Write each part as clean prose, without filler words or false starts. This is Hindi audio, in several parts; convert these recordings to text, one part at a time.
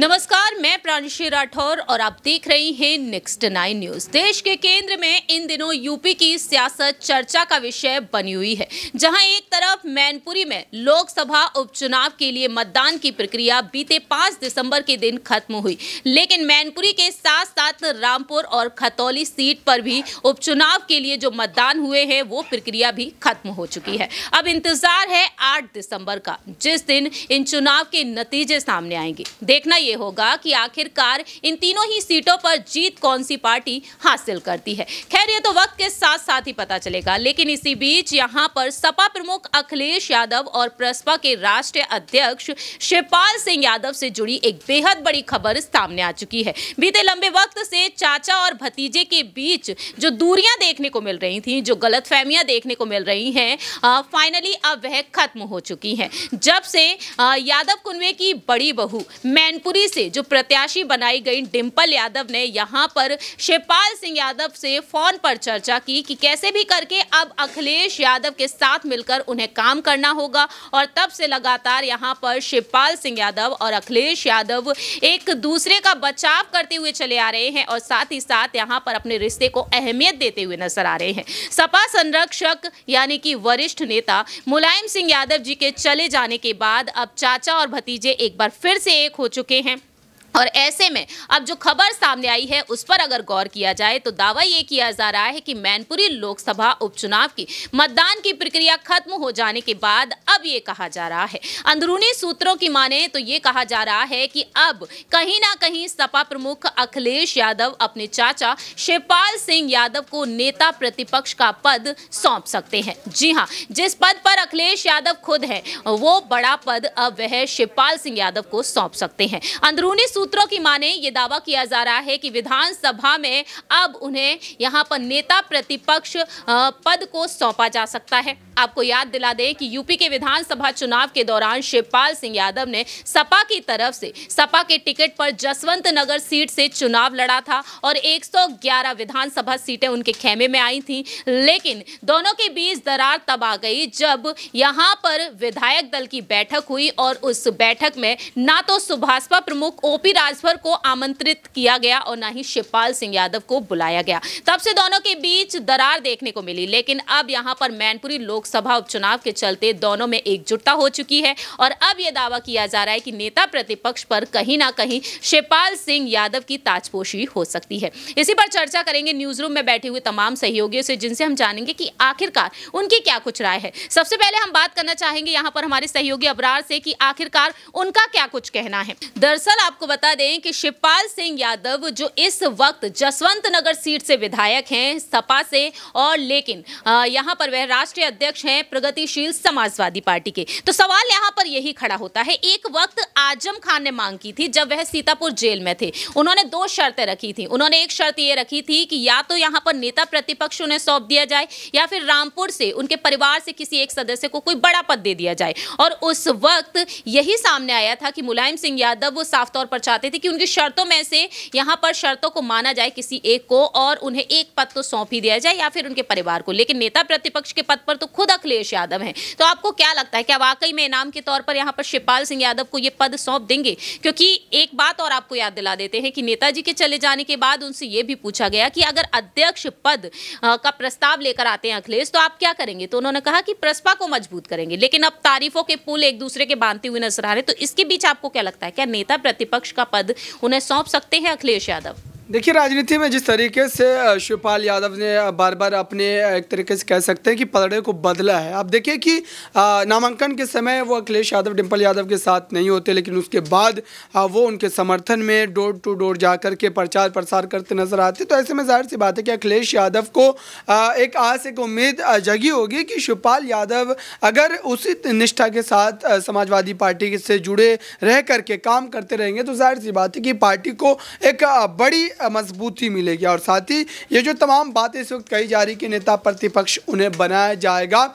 नमस्कार, मैं प्रांशी राठौर और आप देख रही हैं नेक्स्ट 9 न्यूज। देश के केंद्र में इन दिनों यूपी की सियासत चर्चा का विषय बनी हुई है, जहां एक तरफ मैनपुरी में लोकसभा उपचुनाव के लिए मतदान की प्रक्रिया बीते 5 दिसंबर के दिन खत्म हुई, लेकिन मैनपुरी के साथ साथ रामपुर और खतौली सीट पर भी उपचुनाव के लिए जो मतदान हुए हैं वो प्रक्रिया भी खत्म हो चुकी है। अब इंतजार है 8 दिसंबर का, जिस दिन इन चुनाव के नतीजे सामने आएंगे। देखना ये होगा कि आखिरकार इन तीनों ही सीटों पर जीत कौन सी पार्टी हासिल करती है। खैर, ये तो वक्त के साथ साथ ही पता चलेगा, लेकिन इसी बीच यहां पर सपा प्रमुख अखिलेश यादव और प्रसपा के राष्ट्रीय अध्यक्ष शिवपाल सिंह यादव से जुड़ी एक बेहद बड़ी खबर सामने आ चुकी है। बीते लंबे वक्त से चाचा और भतीजे के बीच जो दूरियां देखने को मिल रही थी, जो गलतफहमियां देखने को मिल रही हैं, फाइनली अब वह खत्म हो चुकी हैं। जब से यादव कुनबे की बड़ी बहू मैनपुरी से जो प्रत्याशी बनाई गई डिंपल यादव ने यहां पर शिवपाल सिंह यादव से फोन पर चर्चा की कि कैसे भी करके अब अखिलेश यादव के साथ मिलकर उन्हें काम करना होगा, और तब से लगातार यहां पर शिवपाल सिंह यादव और अखिलेश यादव एक दूसरे का बचाव करते हुए चले आ रहे हैं और साथ ही साथ यहां पर अपने रिश्ते को अहमियत देते हुए नजर आ रहे हैं। सपा संरक्षक यानी कि वरिष्ठ नेता मुलायम सिंह यादव जी के चले जाने के बाद अब चाचा और भतीजे एक बार फिर से एक हो चुके हैं, और ऐसे में अब जो खबर सामने आई है उस पर अगर गौर किया जाए तो दावा ये किया जा रहा है कि मैनपुरी लोकसभा उपचुनाव की मतदान की प्रक्रिया खत्म हो जाने के बाद अब ये कहा जा रहा है, अंदरूनी सूत्रों की माने तो ये कहा जा रहा है कि अब कहीं ना कहीं सपा प्रमुख अखिलेश यादव अपने चाचा शिवपाल सिंह यादव को नेता प्रतिपक्ष का पद सौंप सकते हैं। जी हाँ, जिस पद पर अखिलेश यादव खुद है वो बड़ा पद अब वह शिवपाल सिंह यादव को सौंप सकते हैं। अंदरूनी सूत्रों की माने ये दावा किया जा रहा है कि विधानसभा में अब उन्हें यहां पर नेता प्रतिपक्ष पद को सौंपा जा सकता है। आपको याद दिला दें कि यूपी के विधानसभा चुनाव के दौरान शिवपाल सिंह यादव ने सपा की तरफ से सपा के टिकट पर जसवंत नगर सीट से चुनाव लड़ा था और 111 विधानसभा सीटें उनके खेमे में आई थीं, लेकिन दोनों के बीच दरार तब आ गई जब यहां पर विधायक दल की बैठक हुई और उस बैठक में ना तो सुभाषपा प्रमुख ओपी राजभर को आमंत्रित किया गया और ना ही शिवपाल सिंह यादव को बुलाया गया। तब से दोनों के बीच दरार देखने को मिली, लेकिन अब यहां पर मैनपुरी लोकसभा उपचुनाव के चलते दोनों में एकजुटता हो चुकी है और अब यह दावा किया जा रहा है कि नेता प्रतिपक्ष पर कहीं ना कहीं शिवपाल सिंह यादव की ताजपोशी हो सकती है। इसी पर चर्चा करेंगे न्यूज रूम में बैठे हुए तमाम सहयोगियों से, जिनसे हम जानेंगे कि आखिरकार उनकी क्या कुछ राय है। सबसे पहले हम बात करना चाहेंगे यहां पर हमारे सहयोगी अबरार से कि आखिरकार उनका क्या कुछ कहना है। दरअसल आपको बता दें कि शिवपाल सिंह यादव जो इस वक्त जसवंत नगर सीट से विधायक हैं सपा से, और लेकिन यहां पर वह राष्ट्रीय अध्यक्ष हैं प्रगतिशील समाजवादी पार्टी के। तो सवाल यहां पर यही खड़ा होता है, एक वक्त आजम खान ने मांग की थी जब वह सीतापुर जेल में थे, उन्होंने 2 शर्तें रखी थी। उन्होंने एक शर्त ये रखी थी कि या तो यहां पर नेता प्रतिपक्ष उन्हें सौंप दिया जाए या फिर रामपुर से उनके परिवार से किसी एक सदस्य को कोई बड़ा पद दे दिया जाए, और उस वक्त यही सामने आया था कि मुलायम सिंह यादव वो साफ तौर पर चाहते थे कि उनकी शर्तों में से यहां पर शर्तों को माना जाए किसी एक को और उन्हें एक पद तो सौंप ही दिया जाए या फिर उनके परिवार को, लेकिन नेता प्रतिपक्ष के पद पर तो खुद अखिलेश यादव हैं। तो आपको क्या लगता है, क्या वाकई में इनाम के तौर पर यहां पर शिवपाल सिंह यादव को यह पद सौंप देंगे? क्योंकि एक बात और आपको याद दिला देते हैं कि नेताजी के चले जाने के बाद उनसे यह भी पूछा गया कि अगर अध्यक्ष पद का प्रस्ताव लेकर आते हैं अखिलेश तो आप क्या करेंगे, तो उन्होंने कहा कि प्रसपा को मजबूत करेंगे। लेकिन अब तारीफों के पुल एक दूसरे के बांधते हुए नजर आ रहे, तो इसके बीच आपको क्या लगता है, क्या नेता प्रतिपक्ष का पद उन्हें सौंप सकते हैं अखिलेश यादव? देखिए, राजनीति में जिस तरीके से शिवपाल यादव ने बार बार अपने एक तरीके से कह सकते हैं कि पलड़े को बदला है। आप देखिए कि नामांकन के समय वो अखिलेश यादव डिंपल यादव के साथ नहीं होते, लेकिन उसके बाद वो उनके समर्थन में डोर टू डोर जा कर के प्रचार प्रसार करते नजर आते। तो ऐसे में जाहिर सी बात है कि अखिलेश यादव को एक आस, एक उम्मीद जगी होगी कि शिवपाल यादव अगर उसी निष्ठा के साथ समाजवादी पार्टी से जुड़े रह करके काम करते रहेंगे तो जाहिर सी बात है कि पार्टी को एक बड़ी मजबूती मिलेगी। और साथ ही ये जो तमाम बातें इस वक्त कही जा रही कि नेता प्रतिपक्ष उन्हें बनाया जाएगा,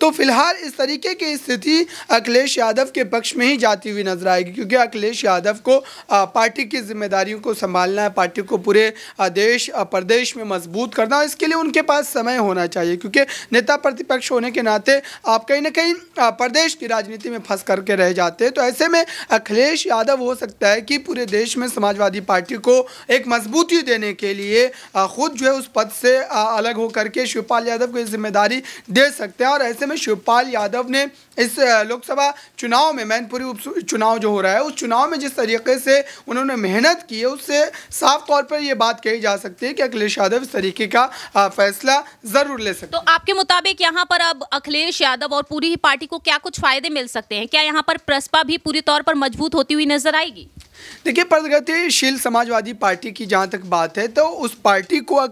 तो फिलहाल इस तरीके की स्थिति अखिलेश यादव के पक्ष में ही जाती हुई नजर आएगी, क्योंकि अखिलेश यादव को पार्टी की जिम्मेदारियों को संभालना है, पार्टी को पूरे देश प्रदेश में मजबूत करना, इसके लिए उनके पास समय होना चाहिए। क्योंकि नेता प्रतिपक्ष होने के नाते आप कहीं ना कहीं प्रदेश की राजनीति में फंस करके रह जाते हैं। तो ऐसे में अखिलेश यादव हो सकता है कि पूरे देश में समाजवादी पार्टी को एक मजबूती देने के लिए खुद जो है उस पद से अलग होकर के शिवपाल यादव को जिम्मेदारी दे सकते हैं। और ऐसे में शिवपाल यादव ने इस लोकसभा चुनाव में, मैनपुरी उपचुनाव जो हो रहा है उस चुनाव में जिस तरीके से उन्होंने मेहनत की है, उससे साफ तौर पर यह बात कही जा सकती है कि अखिलेश यादव इस तरीके का फैसला जरूर ले सकते हैं। तो आपके मुताबिक यहाँ पर अब अखिलेश यादव और पूरी ही पार्टी को क्या कुछ फायदे मिल सकते हैं? क्या यहाँ पर प्रसपा भी पूरी तौर पर मजबूत होती हुई नजर आएगी? देखिए, प्रगतिशील समाजवादी पार्टी की जहाँ तक बात है तो उस पार्टी को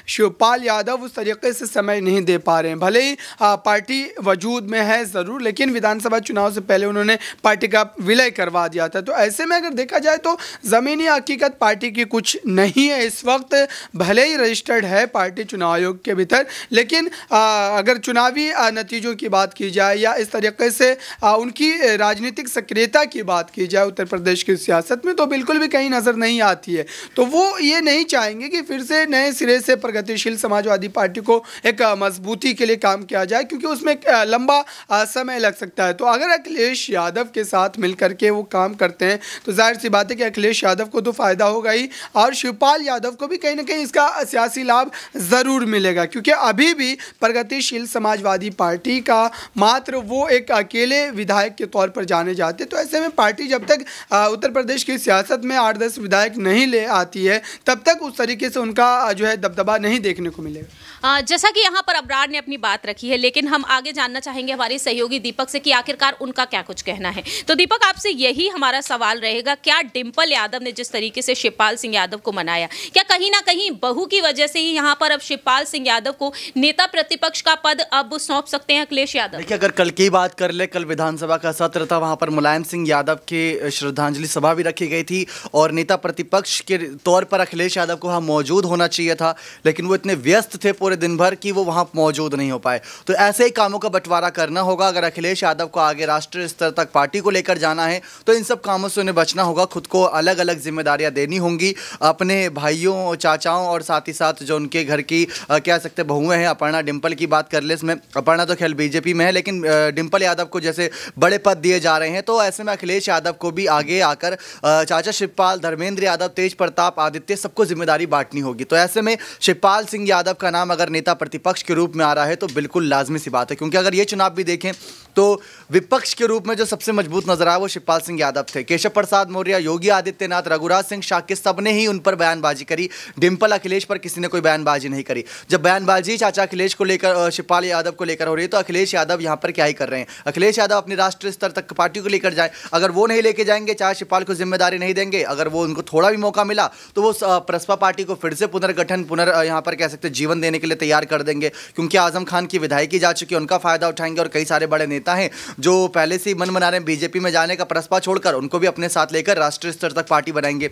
शिवपाल यादव उस तरीके से समय नहीं दे पा रहे हैं। भले ही पार्टी वजूद में है ज़रूर, लेकिन विधानसभा चुनाव से पहले उन्होंने पार्टी का विलय करवा दिया था। तो ऐसे में अगर देखा जाए तो ज़मीनी हकीकत पार्टी की कुछ नहीं है इस वक्त। भले ही रजिस्टर्ड है पार्टी चुनाव आयोग के भीतर, लेकिन अगर चुनावी नतीजों की बात की जाए या इस तरीके से उनकी राजनीतिक सक्रियता की बात की जाए उत्तर प्रदेश की सियासत में, तो बिल्कुल भी कहीं नज़र नहीं आती है। तो वो ये नहीं चाहेंगे कि फिर से नए सिरे से प्रगतिशील समाजवादी पार्टी को एक मजबूती के लिए काम किया जाए, क्योंकि उसमें एक लंबा समय लग सकता है। तो अगर अखिलेश यादव के साथ मिलकर के वो काम करते हैं तो जाहिर सी बात है कि अखिलेश यादव को तो फ़ायदा होगा ही, और शिवपाल यादव को भी कहीं ना कहीं इसका सियासी लाभ ज़रूर मिलेगा। क्योंकि अभी भी प्रगतिशील समाजवादी पार्टी का मात्र वो एक अकेले विधायक के तौर पर जाने जाते। तो ऐसे में पार्टी जब तक उत्तर प्रदेश की सियासत में 8-10 विधायक नहीं ले आती है, तब तक उस तरीके से उनका जो है दबदबा नहीं देखने को मिलेगा। जैसा कि यहाँ पर अबरार ने अपनी बात रखी है, लेकिन हम आगे जानना चाहेंगे हमारे सहयोगी दीपक से कि आखिरकार उनका क्या कुछ कहना है। तो दीपक, आपसे यही हमारा सवाल रहेगा, क्या डिंपल यादव ने जिस तरीके से शिवपाल सिंह यादव को मनाया, क्या कहीं ना कहीं बहू की वजह से ही यहाँ पर अब शिवपाल सिंह यादव को नेता प्रतिपक्ष का पद अब सौंप सकते हैं अखिलेश यादव? देखिए, अगर कल की बात कर ले, कल विधानसभा का सत्र था, वहां पर मुलायम सिंह यादव के श्रद्धांजलि सभा भी रखी गई थी और नेता प्रतिपक्ष के तौर पर अखिलेश यादव को वहां मौजूद होना चाहिए था, लेकिन वो इतने व्यस्त थे पूरे दिन भर कि वो वहां मौजूद नहीं हो पाए। तो ऐसे ही कामों का बंटवारा करना होगा। अगर अखिलेश यादव को आगे राष्ट्रीय स्तर तक पार्टी को लेकर जाना है तो इन सब कामों से उन्हें बचना होगा, खुद को अलग अलग जिम्मेदारियां देनी होंगी अपने भाइयों, चाचाओं और साथ ही साथ जो उनके घर की कह सकते बहुएं हैं। अपर्णा डिंपल की बात कर ले, इसमें अपर्णा तो खेल बीजेपी में है, लेकिन डिंपल यादव को जैसे बड़े पद दिए जा रहे हैं, तो ऐसे में अखिलेश यादव को भी आगे आकर चाचा शिवपाल, धर्मेंद्र यादव, तेज प्रताप, आदित्य, सबको जिम्मेदारी बांटनी होगी। तो ऐसे में शिवपाल सिंह यादव का नाम अगर नेता प्रतिपक्ष के रूप में आ रहा है तो बिल्कुल लाजमी सी बात है, क्योंकि अगर ये चुनाव भी देखें तो विपक्ष के रूप में जो सबसे मजबूत नजर आया वो शिवपाल सिंह यादव थे। केशव प्रसाद मौर्य, योगी आदित्यनाथ, रघुराज सिंह शाक्य, सबने ही उन पर बयानबाजी करी। डिंपल, अखिलेश पर किसी ने कोई बयानबाजी नहीं करी। जब बयानबाजी चाचा अखिलेश को लेकर, शिवपाल यादव को लेकर हो रही है, तो अखिलेश यादव यहाँ पर क्या ही कर रहे हैं। अखिलेश यादव अपने राष्ट्रीय स्तर तक पार्टी को लेकर जाए, अगर वो नहीं लेके जाएंगे, चाहे शिवपाल को जिम्मेदारी नहीं देंगे, अगर वो उनको थोड़ा भी मौका मिला तो वो प्रसपा पार्टी को फिर से पुनर्गठन, यहाँ पर कह सकते जीवन देने के लिए तैयार कर देंगे, क्योंकि आजम खान की विधायकी जा चुकी है, उनका फायदा उठाएंगे। और कई सारे बड़े नेता हैं जो पहले से ही मन बना रहे हैं बीजेपी में जाने का, प्रसपा छोड़कर उनको भी अपने साथ लेकर राष्ट्रीय स्तर तक पार्टी बनाएंगे।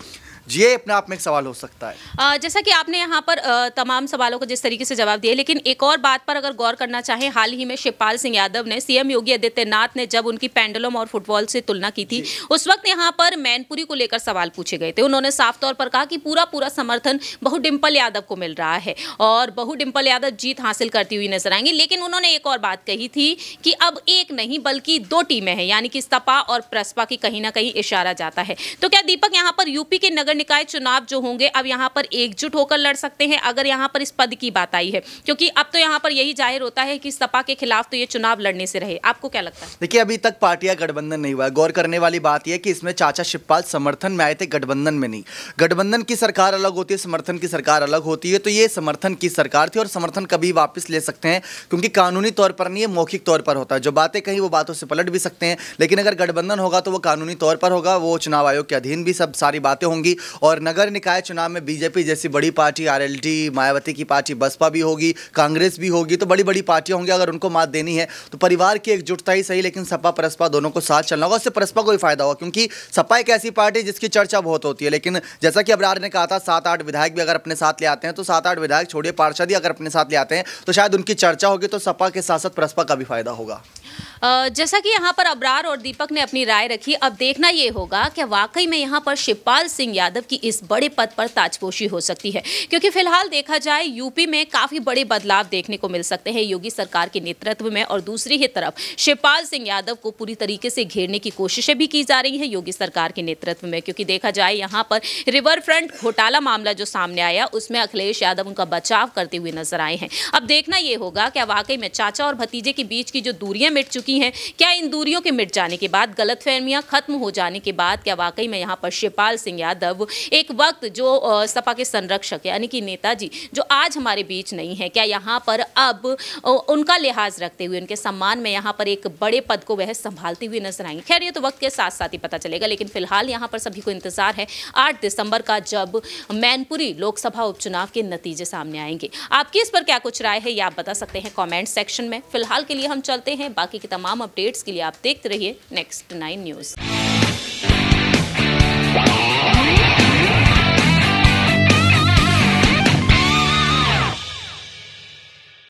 ये अपने आप में एक सवाल हो सकता है। जैसा कि आपने यहाँ पर तमाम सवालों को जिस तरीके से जवाब दिए, लेकिन एक और बात पर अगर गौर करना चाहें, हाल ही में शिवपाल सिंह यादव ने, सीएम योगी आदित्यनाथ ने जब उनकी पेंडुलम और फुटबॉल से तुलना की थी, उस वक्त यहाँ पर मैनपुरी को लेकर सवाल पूछे गए थे। उन्होंने साफ तौर पर कहा कि पूरा समर्थन बहू डिंपल यादव को मिल रहा है और बहू डिंपल यादव जीत हासिल करती हुई नजर आएंगी। लेकिन उन्होंने एक और बात कही थी कि अब एक नहीं बल्कि 2 टीमें हैं, यानी कि सपा और प्रसपा की कहीं ना कहीं इशारा जाता है। तो क्या दीपक, यहाँ पर यूपी के नगर निकाय चुनाव जो होंगे अब यहाँ पर एकजुट होकर लड़ सकते हैं अगर यहाँ पर इस पद की बात आई है? क्योंकि अब तो यहाँ पर यही जाहिर होता है कि सपा के खिलाफ तो ये चुनाव लड़ने से रहे। आपको क्या लगता है? देखिए, अभी तक पार्टियां गठबंधन नहीं हुआ है। गौर करने वाली बात यह कि इसमें चाचा शिवपाल समर्थन में आए थे, गठबंधन में नहीं। गठबंधन की सरकार अलग होती है, समर्थन की सरकार अलग होती है। तो ये समर्थन की सरकार थी और समर्थन कभी वापस ले सकते हैं, क्योंकि कानूनी तौर पर नहीं है, मौखिक तौर पर होता है। जो बातें कहीं वो बातों से पलट भी सकते हैं, लेकिन अगर गठबंधन होगा तो वो कानूनी तौर पर होगा, वो चुनाव आयोग के अधीन भी सब सारी बातें होंगी। और नगर निकाय चुनाव में बीजेपी जैसी बड़ी पार्टी, आरएलडी, मायावती की पार्टी, बसपा भी होगी, कांग्रेस भी होगी, तो बड़ी बड़ी पार्टियां होंगी। अगर उनको मात देनी है तो परिवार की एकजुटता ही सही, लेकिन सपा प्रसपा दोनों को साथ चलना होगा। उससे प्रसपा को भी फायदा होगा, क्योंकि सपा एक ऐसी पार्टी जिसकी चर्चा बहुत होती है। लेकिन जैसा कि अबरार ने कहा था, 7-8 विधायक भी अगर अपने साथ ले आते हैं तो 7-8 विधायक छोड़िए, पार्षद ही अगर अपने साथ ले आते हैं तो शायद उनकी चर्चा होगी, तो सपा के साथ साथ प्रसपा का भी फायदा होगा। जैसा कि यहाँ पर अबरार और दीपक ने अपनी राय रखी, अब देखना ये होगा कि वाकई में यहाँ पर शिवपाल सिंह यादव की इस बड़े पद पर ताजपोशी हो सकती है, क्योंकि फिलहाल देखा जाए यूपी में काफी बड़े बदलाव देखने को मिल सकते हैं योगी सरकार के नेतृत्व में, और दूसरी ही तरफ शिवपाल सिंह यादव को पूरी तरीके से घेरने की कोशिशें भी की जा रही है योगी सरकार के नेतृत्व में। क्योंकि देखा जाए यहाँ पर रिवर फ्रंट घोटाला मामला जो सामने आया, उसमें अखिलेश यादव उनका बचाव करते हुए नजर आए हैं। अब देखना यह होगा कि वाकई में चाचा और भतीजे के बीच की जो दूरियां मिट चुकी हैं, क्या इन दूरियों के मिट जाने के बाद, गलतफहमियां खत्म हो जाने के बाद, क्या वाकई में यहाँ पर शिवपाल सिंह यादव एक वक्त जो सपा के संरक्षक यानी कि नेताजी जो आज हमारे बीच नहीं है, क्या यहाँ पर अब उनका लिहाज रखते हुए, उनके सम्मान में यहाँ पर एक बड़े पद को वह संभालते हुए नजर आएंगे? खैर, ये तो वक्त के साथ साथ ही पता चलेगा, लेकिन फिलहाल यहाँ पर सभी को इंतजार है 8 दिसंबर का, जब मैनपुरी लोकसभा उपचुनाव के नतीजे सामने आएंगे। आपकी इस पर क्या कुछ राय है, ये आप बता सकते हैं कमेंट सेक्शन में। फिलहाल के लिए हम चलते हैं, बाकी की तमाम अपडेट्स के लिए आप देखते रहिए Next 9 News।